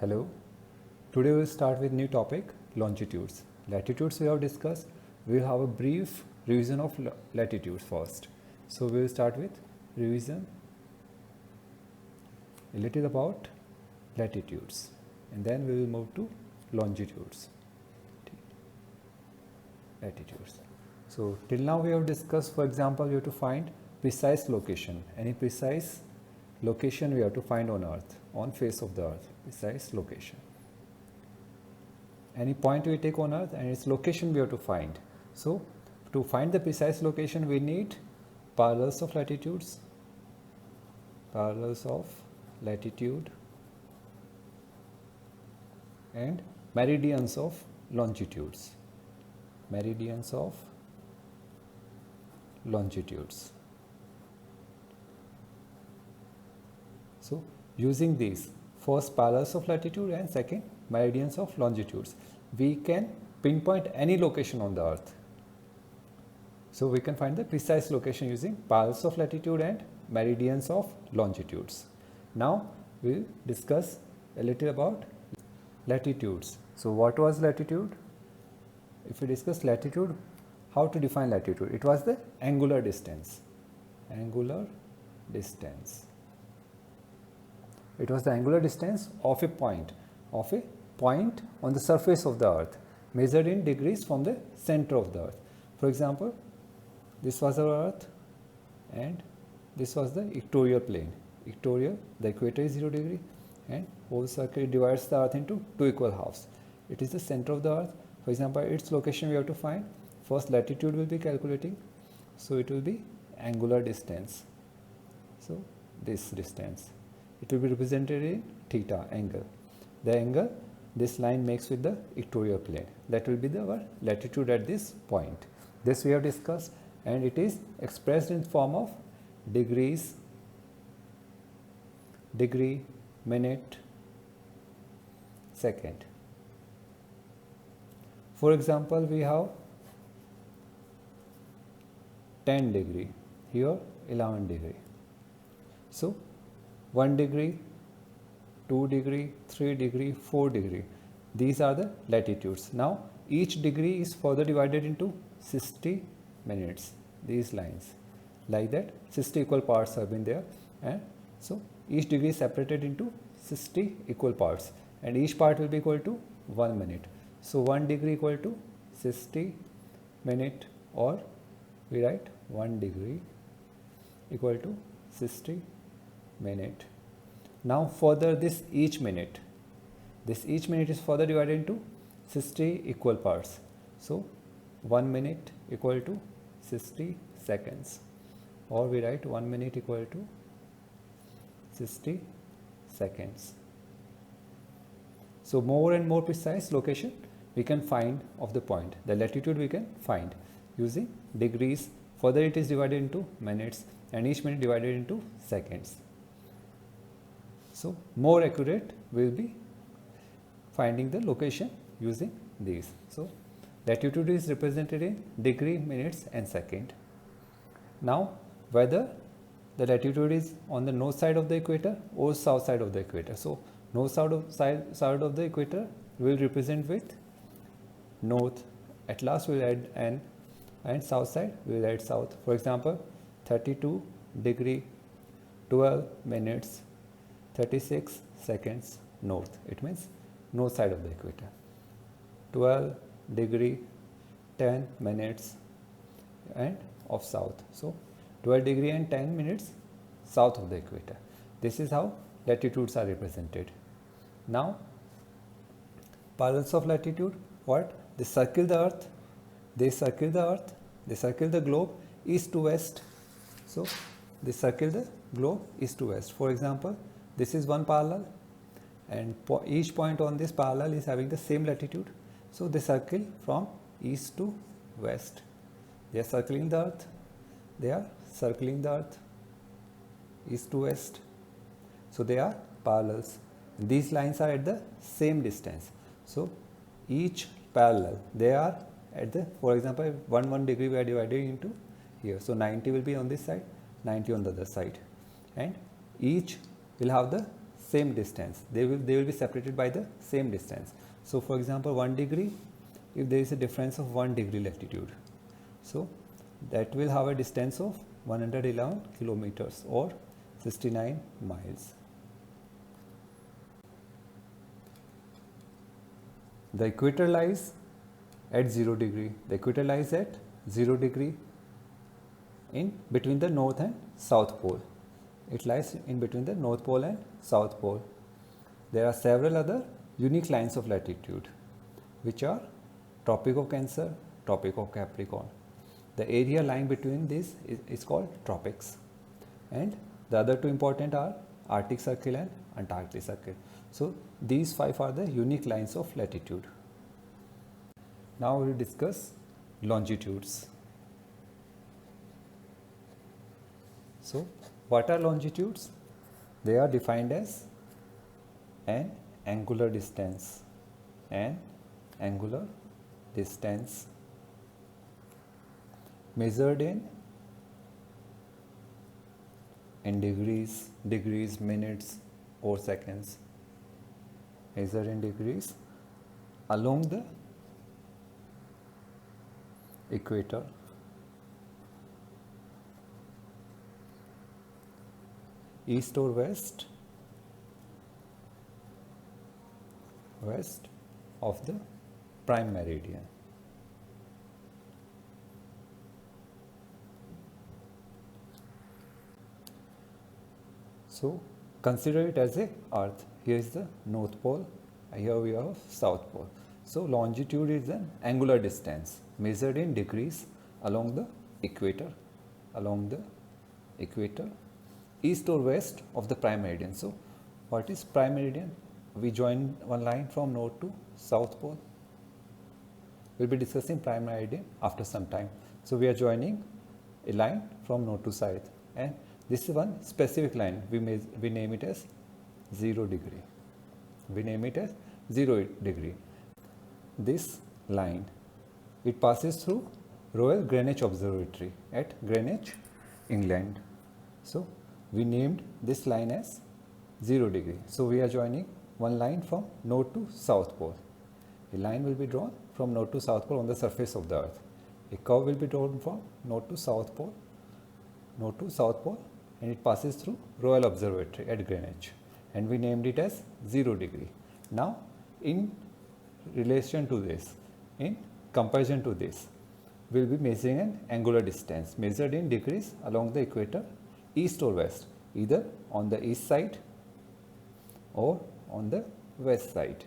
Hello. Today we will start with new topic, longitudes. Latitudes we have discussed. We will have a brief revision of latitudes first. So we will start with revision a little about latitudes, and then we will move to longitudes. Latitudes. So till now we have discussed, for example, we have to find precise location. Any precise location we have to find on Earth, on face of the Earth, precise location. Any point we take on Earth and its location we have to find. So to find the precise location we need parallels of latitudes, parallels of latitude, and meridians of longitudes, meridians of longitudes. So using these, first parallels of latitude and second meridians of longitudes, we can pinpoint any location on the Earth. So we can find the precise location using parallels of latitude and meridians of longitudes. Now we will discuss a little about latitudes. So what was latitude? If we discuss latitude, how to define latitude? It was the angular distance. Angular distance. It was the angular distance of a point on the surface of the Earth, measured in degrees from the center of the Earth. For example, this was our Earth and this was the equatorial plane. Equatorial, the equator is 0 degree, and whole circle divides the Earth into two equal halves. It is the center of the Earth. For example, its location we have to find. First latitude will be calculating. So it will be angular distance. So this distance. It will be represented in theta, angle. The angle this line makes with the equatorial plane. That will be our latitude at this point. This we have discussed, and it is expressed in form of degrees, degree, minute, second. For example, we have 10 degree, here 11 degree. So 1 degree, 2 degree, 3 degree, 4 degree. These are the latitudes. Now each degree is further divided into 60 minutes. These lines like that, 60 equal parts have been there, and so each degree is separated into 60 equal parts, and each part will be equal to 1 minute. So 1 degree equal to 60 minute, or we write 1 degree equal to 60 minute. Now further this each minute is further divided into 60 equal parts. So 1 minute equal to 60 seconds, or we write 1 minute equal to 60 seconds. So more and more precise location we can find of the point. The latitude we can find using degrees. Further it is divided into minutes, and each minute divided into seconds. So more accurate we will be finding the location using these. So latitude is represented in degree, minutes and second. Now whether the latitude is on the north side of the equator or south side of the equator. So north side of the equator we will represent with north. At last we will add n, and south side we will add south. For example, 32 degree, 12 minutes, 36 seconds north. It means north side of the equator. 12 degree, 10 minutes and of south. So 12 degree and 10 minutes south of the equator. This is how latitudes are represented. Now parallels of latitude, what? They circle the Earth, they circle the globe east to west. So they circle the globe east to west. For example, this is one parallel, and each point on this parallel is having the same latitude. So they circle from east to west. They are circling the Earth. They are circling the Earth east to west. So they are parallels. These lines are at the same distance. So each parallel, they are at the, for example, 1 degree we are divided into here. So 90 will be on this side, 90 on the other side, and each will have the same distance. They will be separated by the same distance. So for example 1 degree, if there is a difference of 1 degree latitude, so that will have a distance of 111 kilometers or 69 miles. The equator lies at 0 degree. The equator lies at 0 degree in between the north and south pole. It lies in between the north pole and south pole. There are several other unique lines of latitude, which are Tropic of Cancer, Tropic of Capricorn. The area lying between these is called tropics, and the other two important are Arctic Circle and Antarctic Circle. So these 5 are the unique lines of latitude. Now we will discuss longitudes. So what are longitudes? They are defined as an angular distance, measured in degrees, minutes or seconds, measured in degrees along the equator. East or west of the prime meridian. So consider it as a earth. Here is the north pole, here we have south pole. So longitude is an angular distance measured in degrees along the equator, east or west of the prime meridian. So what is prime meridian? We join one line from north to south pole. We'll be discussing prime meridian after some time. So we are joining a line from north to south, and this is one specific line. We name it as 0 degree. This line, it passes through Royal Greenwich Observatory at Greenwich, England. So we named this line as 0 degree. So we are joining one line from north to south pole. A line will be drawn from north to south pole on the surface of the earth. A curve will be drawn from north to south pole, and it passes through Royal Observatory at Greenwich, and we named it as 0 degree. Now in relation to this, in comparison to this, we will be measuring an angular distance measured in degrees along the equator, east or west, either on the east side or on the west side.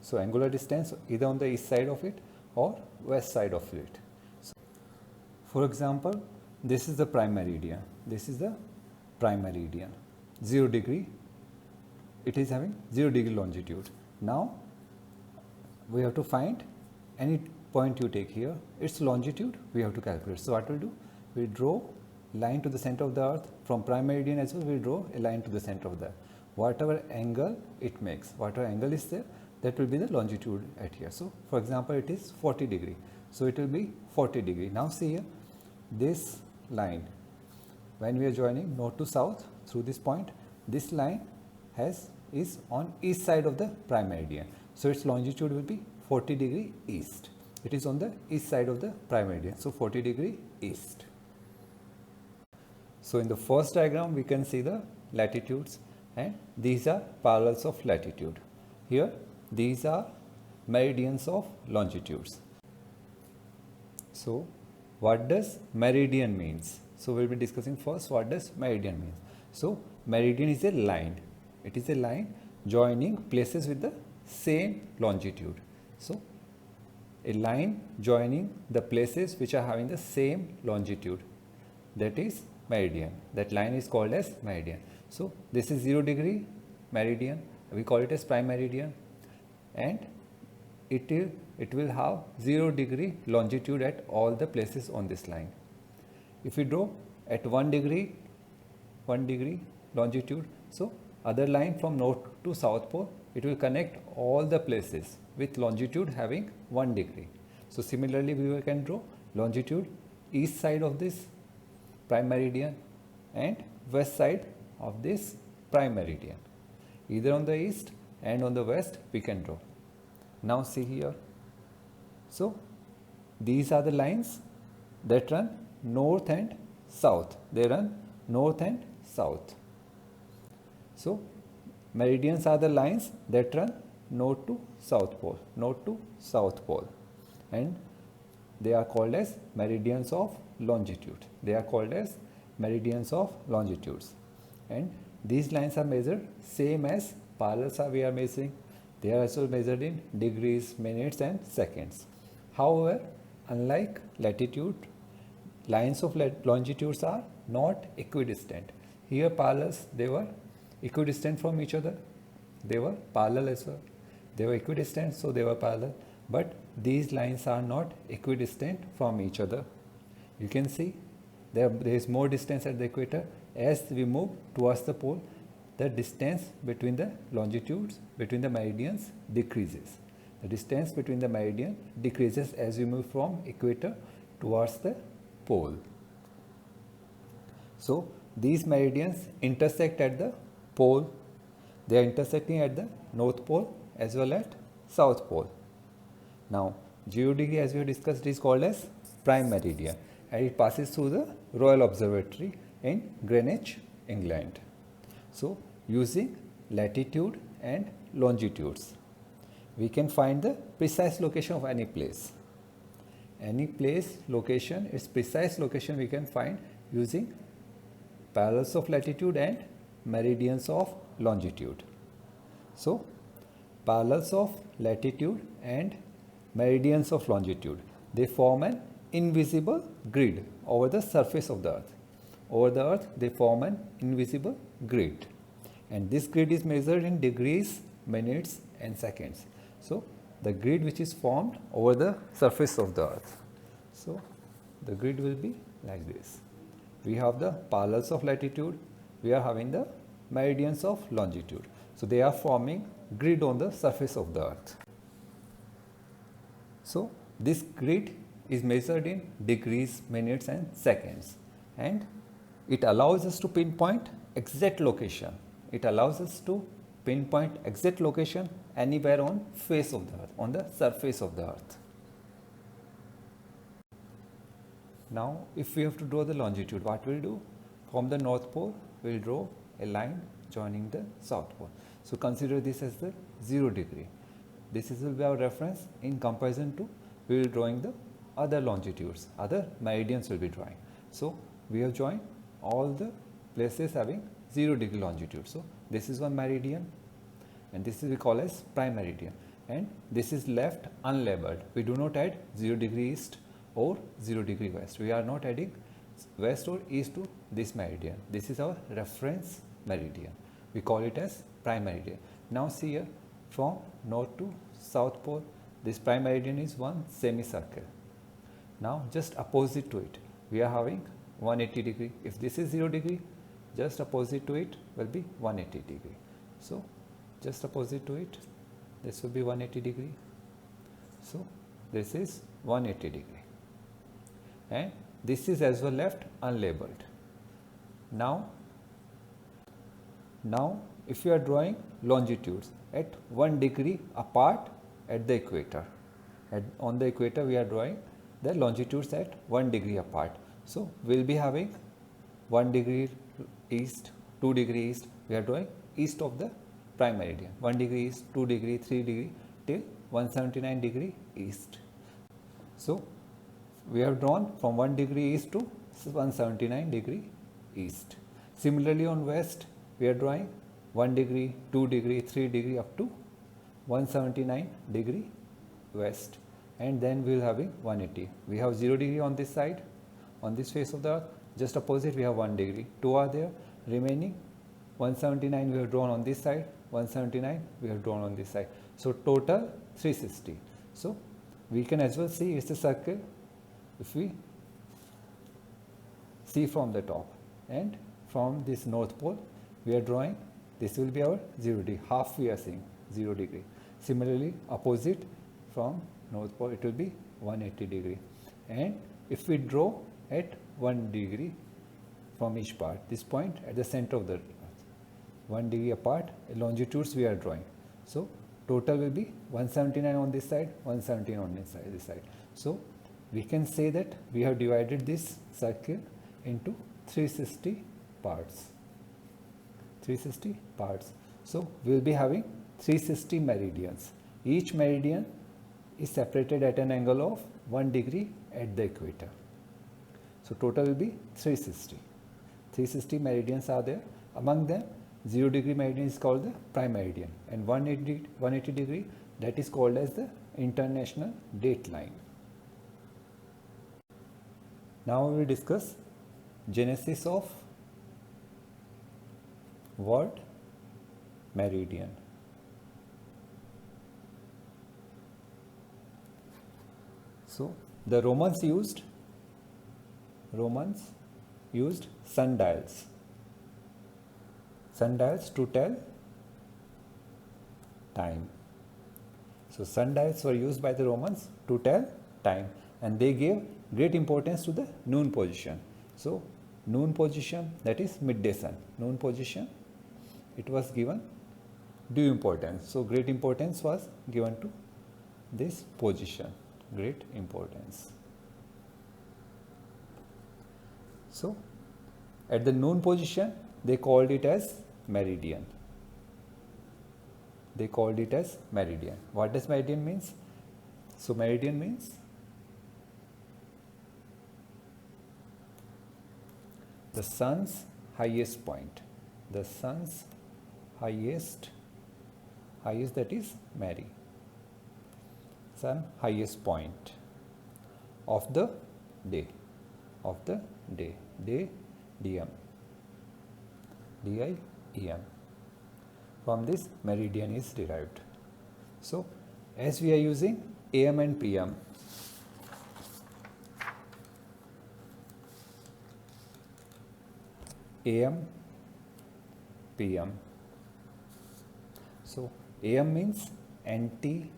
So angular distance either on the east side of it or west side of it. So, for example, this is the prime meridian. 0 degree. It is having 0 degree longitude. Now we have to find any point you take here, its longitude we have to calculate. So what we'll do, we draw line to the center of the earth from prime meridian as well. We draw a line to the center of the earth. Whatever angle it makes, whatever angle is there, that will be the longitude at here. So for example, it is 40 degree. So it will be 40 degree. Now see here, this line, when we are joining north to south through this point, this line is on east side of the prime meridian. So its longitude will be 40 degree east. It is on the east side of the prime meridian. So 40 degree east. So in the first diagram, we can see the latitudes, and these are parallels of latitude. Here, these are meridians of longitudes. So what does meridian means? So we'll be discussing first what does meridian mean. So meridian is a line. It is a line joining places with the same longitude. So a line joining the places which are having the same longitude, that is meridian. That line is called as meridian. So this is 0 degree meridian. We call it as prime meridian, and it will have 0 degree longitude at all the places on this line. If we draw at 1 degree longitude, so other line from north to south pole, it will connect all the places with longitude having 1 degree. So similarly, we can draw longitude east side of this prime meridian and west side of this prime meridian. Either on the east and on the west we can draw. Now see here. So these are the lines that run north and south. They run north and south. So meridians are the lines that run north to south pole, north to south pole, and they are called as meridians of longitude. They are called as meridians of longitudes, and these lines are measured same as parallels are we are measuring. They are also measured in degrees, minutes and seconds. However, unlike latitude, lines of longitudes are not equidistant. Here parallels, they were equidistant from each other. They were parallel as well. They were equidistant, so they were parallel. But these lines are not equidistant from each other. You can see there is more distance at the equator. As we move towards the pole, the distance between the longitudes, between the meridians decreases. The distance between the meridian decreases as we move from equator towards the pole. So these meridians intersect at the pole. They are intersecting at the north pole as well as south pole. Now 0 degree, as we have discussed, is called as prime meridian, and it passes through the Royal Observatory in Greenwich, England. So using latitude and longitudes, we can find the precise location of any place. Any place location, its precise location we can find using parallels of latitude and meridians of longitude. So parallels of latitude and meridians of longitude, they form an invisible grid over the surface of the earth. Over the earth they form an invisible grid, and this grid is measured in degrees, minutes and seconds. So the grid which is formed over the surface of the earth. So the grid will be like this. We have the parallels of latitude, we are having the meridians of longitude. So they are forming grid on the surface of the earth. So this grid is measured in degrees, minutes and seconds, and it allows us to pinpoint exact location. It allows us to pinpoint exact location anywhere on face of the earth, on the surface of the earth. Now if we have to draw the longitude, what we'll do? From the north pole we'll draw a line joining the south pole. So consider this as the 0 degree. This will be our reference in comparison to we will drawing the other longitudes, other meridians will be drawing. So we have joined all the places having 0 degree longitude. So this is one meridian, and this is we call as prime meridian, and this is left unlabeled. We do not add 0 degree east or 0 degree west. We are not adding west or east to this meridian. This is our reference meridian. We call it as prime meridian. Now see here, from north to south pole, this prime meridian is one semicircle. Now just opposite to it, we are having 180 degree. If this is 0 degree, just opposite to it will be 180 degree. So just opposite to it, this will be 180 degree. So this is 180 degree, and this is as well left unlabeled. Now if you are drawing longitudes at 1 degree apart at the equator, on the equator we are drawing the longitudes at 1 degree apart. So we will be having 1 degree east, 2 degree east, we are drawing east of the prime meridian, 1 degree east, 2 degree, 3 degree till 179 degree east. So we have drawn from 1 degree east to 179 degree east. Similarly on west we are drawing 1 degree, 2 degree, 3 degree up to 179 degree west, and then we will having 180. We have 0 degree on this side, on this face of the earth. Just opposite we have 1 degree, 2 are there, remaining 179 we have drawn on this side, 179 we have drawn on this side. So total 360. So we can as well see it's a circle if we see from the top, and from this north pole we are drawing, this will be our 0 degree, half we are seeing 0 degree. Similarly opposite from north pole it will be 180 degree, and if we draw at 1 degree from each part, this point at the center of the earth, 1 degree apart, longitudes we are drawing. So total will be 179 on this side, 117 on this side. So we can say that we have divided this circle into 360 parts. 360 parts. So we will be having 360 meridians. Each meridian is separated at an angle of 1 degree at the equator. So total will be 360. 360 meridians are there. Among them, 0 degree meridian is called the prime meridian, and 180 degree, that is called as the international date line. Now we will discuss genesis of word meridian. So the Romans used sundials to tell time. So sundials were used by the Romans to tell time, and they gave great importance to the noon position. So noon position, that is midday sun, noon position, it was given due importance. So great importance was given to this position, great importance. So at the noon position, they called it as meridian. They called it as meridian. What does meridian means? So meridian means the sun's highest point. The sun's highest, that is meri. Sun highest point of the day. Day, dm. DIEM. From this meridian is derived. So as we are using AM and PM, AM, PM. So AM means anti-meridian.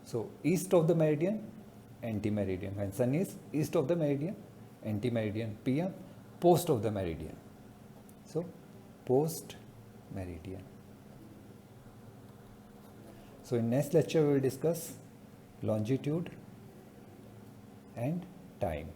So east of the meridian, anti-meridian. When sun is east of the meridian, anti-meridian. PM, post of the meridian. So post meridian. So in next lecture we will discuss longitude and time.